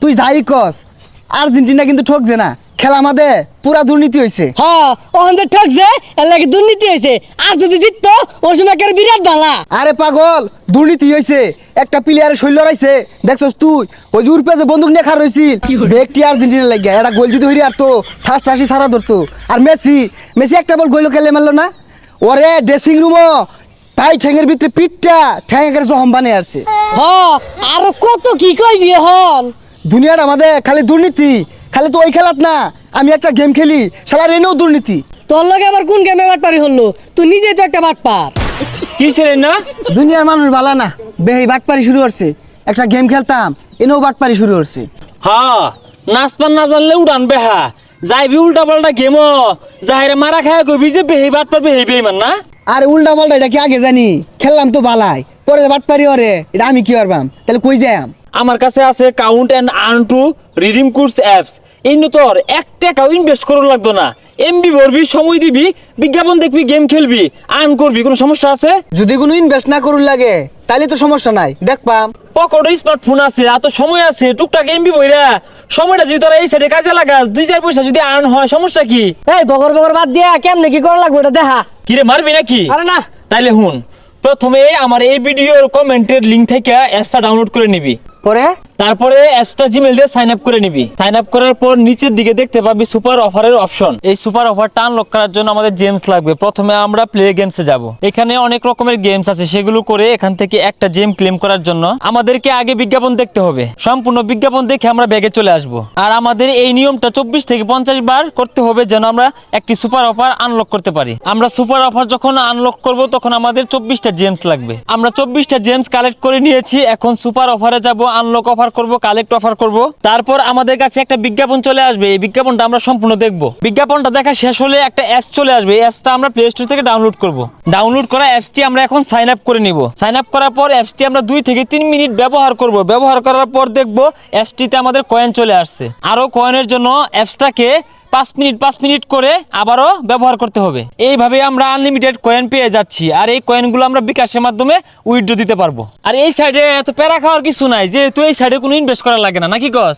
তুই যাই কস আর্জেন্টিনা কিন্তু ঠকছে না, খেলা আমাদের পুরা দুর্নীতি হয়েছে। হ্যাঁ ওখান থেকে ঠকছে এর লাগে দুর্নীতি হয়েছে। আর যদি জিততো ওই সময় বিরাট বালা। আরে পাগল, দুর্নীতি হয়েছে, একটা প্লেয়ারের শৈল রাইছে দেখছস তুই, ওই ইউরোপে যে বন্দুক নিয়ে খার রয়েছিল ব্যক্তি আর্জেন্টিনা লাগিয়া এটা গোল যদি হইরি আর তো ফার্স্ট আসি সারা ধরতো। আর মেসি মেসি একটা বল গোল খেলে মারলো না, ওরে ড্রেসিং রুমও পাই ঠ্যাঙের ভিতরে পিঠটা ঠ্যাঙের জহম বানিয়ে আসছে। হ্যাঁ আরো কত কি কইবি হন। দুনিয়াটা আমাদের খালি দুর্নীতি, খালি তো ওই খেলাত না, আমি একটা গেম খেলি সারা রেনেও দুর্নীতি। তোর লগে আবার কোন গেমে বাটপারি হলো? তুই নিজে তো একটা বাটপার। কি ছিলেন না? দুনিয়ার মানুষ বালা না, বেহি বাটপারি শুরু করছে। একটা গেম খেলতাম এনেও বাটপারি শুরু করছে। হ্যাঁ নাচপান না জানলে উড়ান বেহা যাইবি উল্টা পাল্টা গেমও যাহেরে মারা খায় কইবি যে বেহি বাট পারবে হেই বেইমান না। আর উল্টা পাল্টা এটা কি আগে জানি, খেললাম তো বালাই, পরে বাটপারি ওরে এটা আমি কি পারবাম, তাহলে কই যাম? আমার কাছে আছে count and earn to redeem course apps. এই তোর 1 টাকাও ইনভেস্ট করা লাগতো না, এমবি ভরবি, সময় দিবি, বিজ্ঞাপন দেখবি, গেম খেলবি, আর্ন করবি। কোনো সমস্যা আছে? যদি কোনো ইনভেস্ট না করুন লাগে তাহলে তো সমস্যা নাই, দেখবাম। পকেটে স্মার্টফোন আছে, এত সময় আছে, টুকটাক এমবি বইরা সময়টা যদি তোরা এই সাইডে কাজে লাগাস 2-4 পয়সা যদি আর্ন হয় সমস্যা কি? এই বগর বগর বাদ দিয়া কেমনে কি করা লাগবে এটা দেখা। কিরে মারবি নাকি? আরে না। তাইলে হুন, প্রথমে আমার এই ভিডিওর কমেন্টের লিঙ্ক থেকে অ্যাপসটা ডাউনলোড করে নিবি। পরে তারপরে অ্যাপসটা জিমেইল দিয়ে সাইন আপ করে নিবি। সাইন আপ করার পর নিচের দিকে দেখতে পাবি সুপার অফারের অপশন। এই সুপার অফারটা আনলক করার জন্য আমাদের জেমস লাগবে। প্রথমে আমরা প্লে গেমসে যাব। এখানে অনেক রকমের গেমস আছে, সেগুলো করে এখান থেকে একটা জেম ক্লেম করার জন্য আমাদেরকে আগে বিজ্ঞাপন দেখতে হবে। সম্পূর্ণ বিজ্ঞাপন দেখে আমরা ব্যাগে চলে আসব। আর আমাদের এই নিয়মটা 24 থেকে 50 বার করতে হবে যেন আমরা একটি সুপার অফার আনলক করতে পারি। আমরা সুপার অফার যখন আনলক করব তখন আমাদের 24টা জেমস লাগবে। আমরা 24টা জেমস কালেক্ট করে নিয়েছি। এখন সুপার অফারে যাব, আনলক অফার করব, কালেক্ট অফার করব। তারপর আমাদের কাছে একটা বিজ্ঞাপন চলে আসবে, এই বিজ্ঞাপনটা আমরা সম্পূর্ণ দেখব। বিজ্ঞাপনটা দেখা শেষ হলে একটা অ্যাপস চলে আসবে, এই অ্যাপসটা আমরা প্লে স্টোর থেকে ডাউনলোড করব। ডাউনলোড করা অ্যাপসটি আমরা এখন সাইন আপ করে নিব। সাইন আপ করার পর অ্যাপসটি আমরা 2 থেকে 3 মিনিট ব্যবহার করব। ব্যবহার করার পর দেখব অ্যাপসটিতে আমাদের কয়েন চলে আসছে। আরো কয়েনের জন্য অ্যাপসটাকে 5 মিনিট করে আবারও ব্যবহার করতে হবে। এইভাবে আমরা আনলিমিটেড কয়েন পেয়ে যাচ্ছি। আর এই কয়েনগুলো আমরা বিকাশের মাধ্যমে উইথড্র দিতে পারবো। আর এই সাইডে এত প্যারা খাওয়ার কিছু নাই, যেহেতু এই সাইডে কোনো ইনভেস্ট করা লাগে না, নাকি কস?